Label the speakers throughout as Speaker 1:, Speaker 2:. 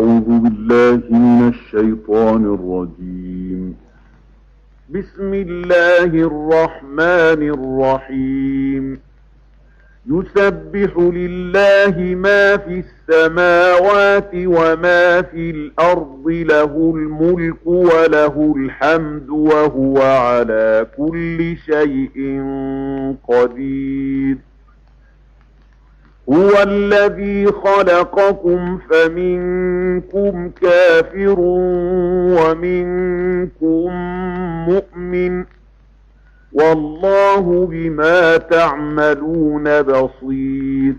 Speaker 1: أعوذ بالله من الشيطان الرجيم. بسم الله الرحمن الرحيم. يسبح لله ما في السماوات وما في الأرض، له الملك وله الحمد وهو على كل شيء قدير. هو الذي خلقكم فمنكم كافر ومنكم مؤمن، والله بما تعملون بصير.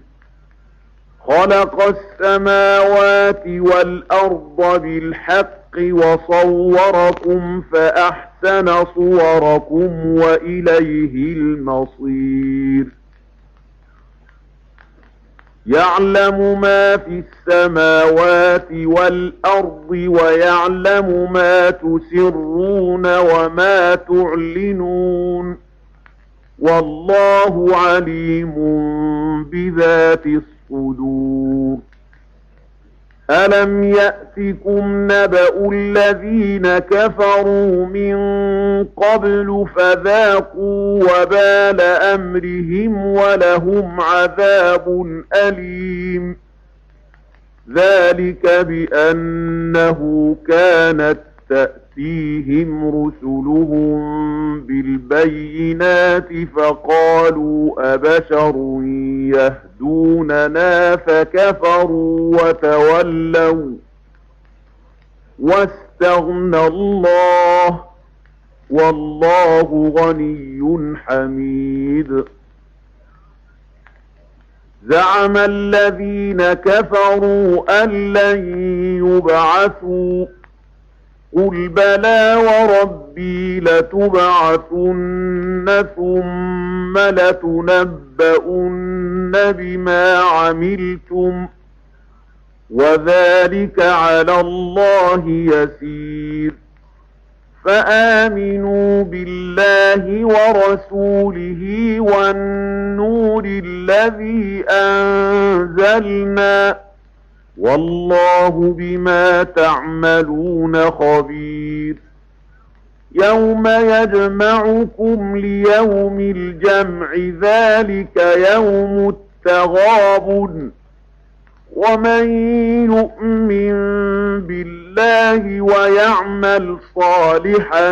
Speaker 1: خلق السماوات والأرض بالحق وصوركم فأحسن صوركم وإليه المصير. يعلم ما في السماوات والأرض ويعلم ما تسرون وما تعلنون، والله عليم بذات الصدور. ألم يأتكم نبأ الذين كفروا من قبل فذاقوا وبال أمرهم ولهم عذاب أليم. ذلك بأنه كانت تأتيهم رسلهم بالبينات فقالوا أبشر يهدوننا فكفروا وتولوا واستغنى الله، والله غني حميد. زعم الذين كفروا أن لن يبعثوا، قل بلى وربي لتبعثن ثم لتنبؤن بما عملتم، وذلك على الله يسير. فآمنوا بالله ورسوله والنور الذي أنزلنا، والله بما تعملون خبير. يوم يجمعكم ليوم الجمع، ذلك يوم التغابن. ومن يؤمن بالله ويعمل صالحا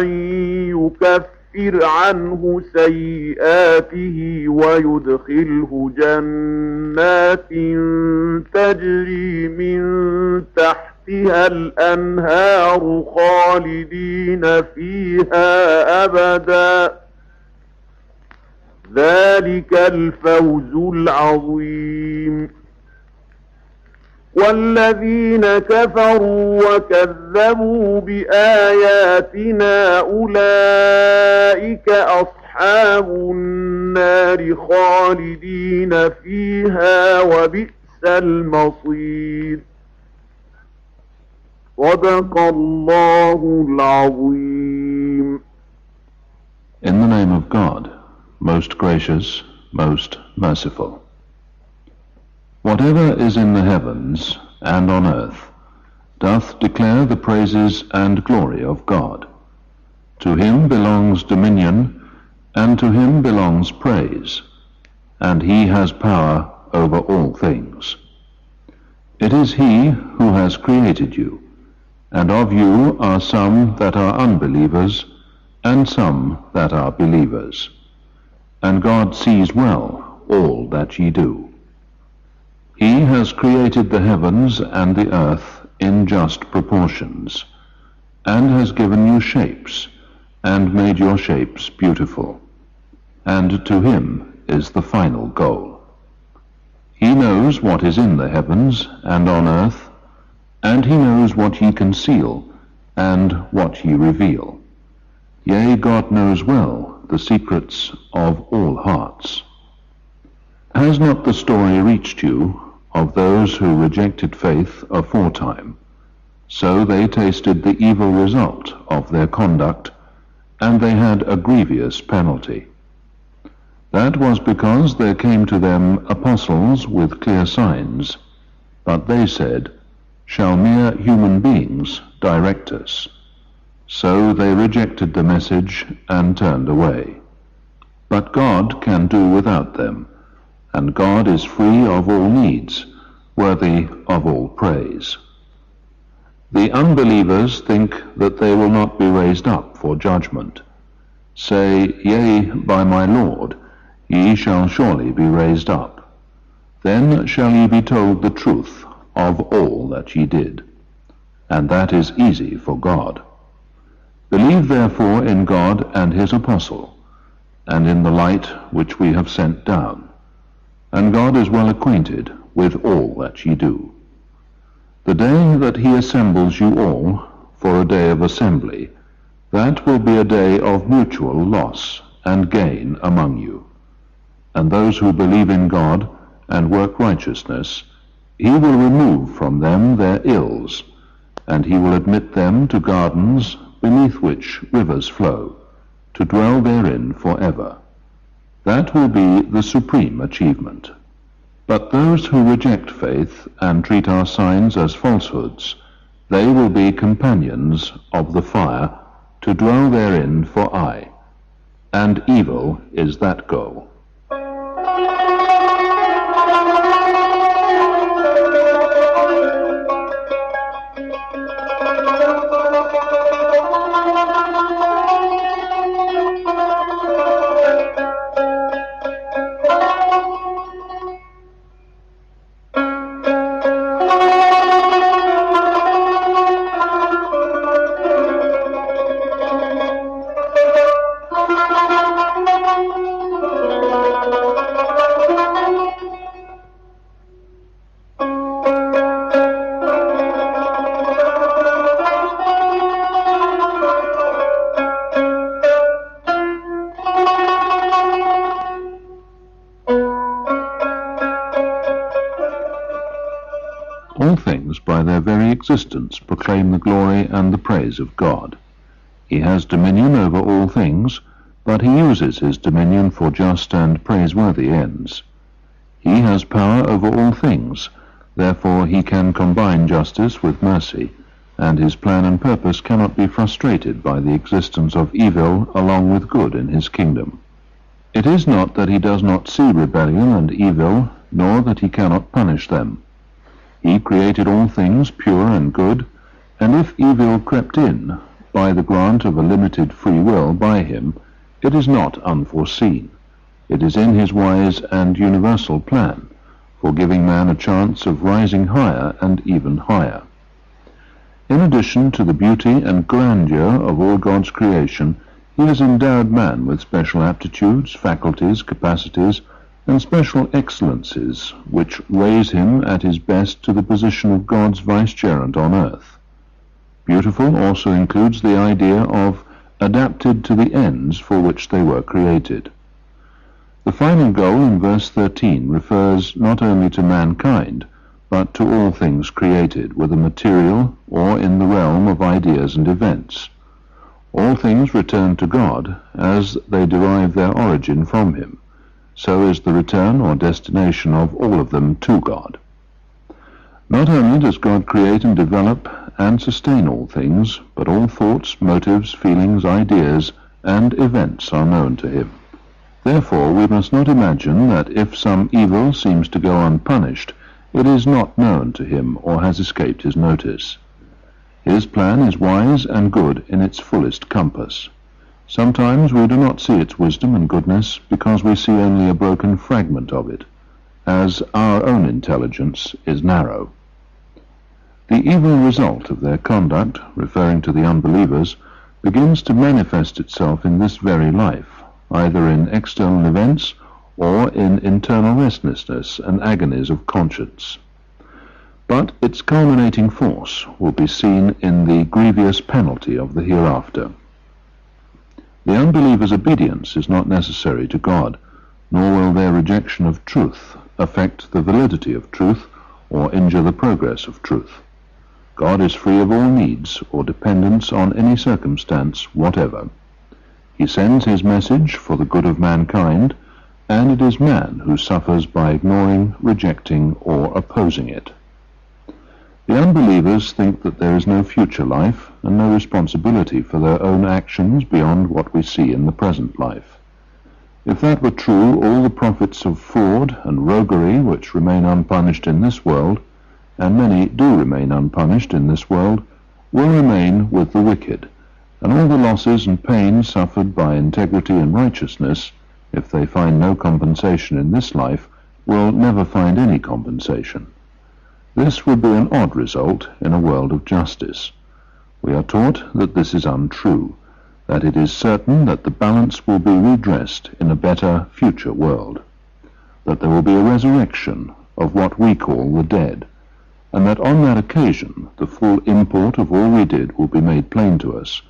Speaker 1: يكفر عنه سيئاته ويدخله جنات تجري من تحتها الأنهار خالدين فيها أبدا، ذلك الفوز العظيم. والذين كفروا وكذبوا بآياتنا أولئك أصحاب النار خالدين فيها وبئس المصير. صدق الله العظيم.
Speaker 2: In the name of God, most gracious, most merciful. Whatever is in the heavens and on earth doth declare the praises and glory of God. To him belongs dominion, and to him belongs praise, and he has power over all things. It is he who has created you, and of you are some that are unbelievers, and some that are believers. And God sees well all that ye do. He has created the heavens and the earth in just proportions, and has given you shapes, and made your shapes beautiful. And to him is the final goal. He knows what is in the heavens and on earth, and he knows what ye conceal, and what ye reveal. Yea, God knows well the secrets of all hearts. Has not the story reached you of those who rejected faith aforetime? So they tasted the evil result of their conduct, and they had a grievous penalty. That was because there came to them apostles with clear signs, but they said, shall mere human beings direct us. So they rejected the message and turned away. But God can do without them, and God is free of all needs, worthy of all praise. The unbelievers think that they will not be raised up for judgment. Say, Yea, by my Lord, ye shall surely be raised up. Then shall ye be told the truth of all that ye did. And that is easy for God. Believe therefore in God and his apostle, and in the light which we have sent down. And God is well acquainted with all that ye do. The day that he assembles you all for a day of assembly, that will be a day of mutual loss and gain among you. And those who believe in God and work righteousness, he will remove from them their ills, and he will admit them to gardens beneath which rivers flow, to dwell therein forever. That will be the supreme achievement. But those who reject faith and treat our signs as falsehoods, they will be companions of the fire, to dwell therein for aye. And evil is that goal. All things by their very existence proclaim the glory and the praise of God. He has dominion over all things, but he uses his dominion for just and praiseworthy ends. He has power over all things, therefore he can combine justice with mercy, and his plan and purpose cannot be frustrated by the existence of evil along with good in his kingdom. It is not that he does not see rebellion and evil, nor that he cannot punish them. He created all things pure and good, and if evil crept in, by the grant of a limited free will by him, it is not unforeseen. It is in his wise and universal plan, for giving man a chance of rising higher and even higher. In addition to the beauty and grandeur of all God's creation, he has endowed man with special aptitudes, faculties, capacities, and special excellencies which raise him at his best to the position of God's vicegerent on earth. Beautiful also includes the idea of adapted to the ends for which they were created. The final goal in verse 13 refers not only to mankind, but to all things created, whether material or in the realm of ideas and events. All things return to God as they derive their origin from him. So is the return or destination of all of them to God. Not only does God create and develop and sustain all things, but all thoughts, motives, feelings, ideas, and events are known to him. Therefore we must not imagine that if some evil seems to go unpunished, it is not known to him or has escaped his notice. His plan is wise and good in its fullest compass. Sometimes we do not see its wisdom and goodness because we see only a broken fragment of it, as our own intelligence is narrow. The evil result of their conduct, referring to the unbelievers, begins to manifest itself in this very life, either in external events or in internal restlessness and agonies of conscience. But its culminating force will be seen in the grievous penalty of the hereafter. The unbeliever's obedience is not necessary to God, nor will their rejection of truth affect the validity of truth or injure the progress of truth. God is free of all needs or dependence on any circumstance whatever. He sends his message for the good of mankind, and it is man who suffers by ignoring, rejecting, or opposing it. The unbelievers think that there is no future life and no responsibility for their own actions beyond what we see in the present life. If that were true, all the profits of fraud and roguery which remain unpunished in this world, and many do remain unpunished in this world, will remain with the wicked, and all the losses and pains suffered by integrity and righteousness, if they find no compensation in this life, will never find any compensation. This would be an odd result in a world of justice. We are taught that this is untrue, that it is certain that the balance will be redressed in a better future world, that there will be a resurrection of what we call the dead, and that on that occasion the full import of all we did will be made plain to us,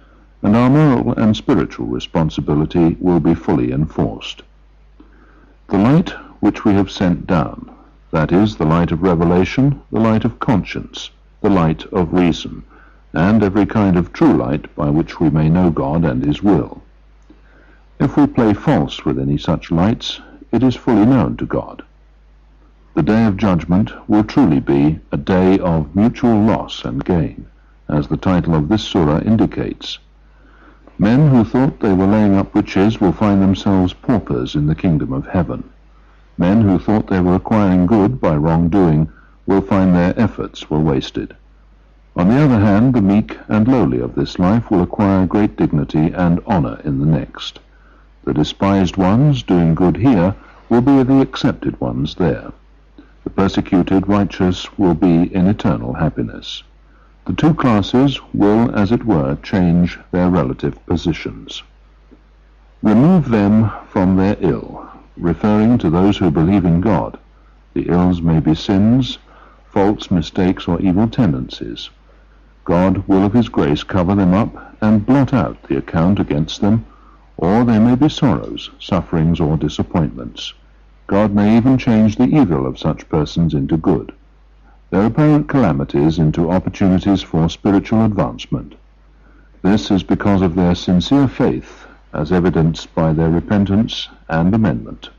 Speaker 2: and our moral and spiritual responsibility will be fully enforced. The light which we have sent down, that is, the light of revelation, the light of conscience, the light of reason, and every kind of true light by which we may know God and His will. If we play false with any such lights, it is fully known to God. The day of judgment will truly be a day of mutual loss and gain, as the title of this surah indicates. Men who thought they were laying up riches will find themselves paupers in the kingdom of heaven. Men who thought they were acquiring good by wrongdoing will find their efforts were wasted. On the other hand, the meek and lowly of this life will acquire great dignity and honor in the next. The despised ones doing good here will be the accepted ones there. The persecuted righteous will be in eternal happiness. The two classes will, as it were, change their relative positions. Remove them from their ill, referring to those who believe in God. The ills may be sins, faults, mistakes, or evil tendencies. God will of His grace cover them up and blot out the account against them, or they may be sorrows, sufferings, or disappointments. God may even change the evil of such persons into good, their apparent calamities into opportunities for spiritual advancement. This is because of their sincere faith, as evidenced by their repentance and amendment.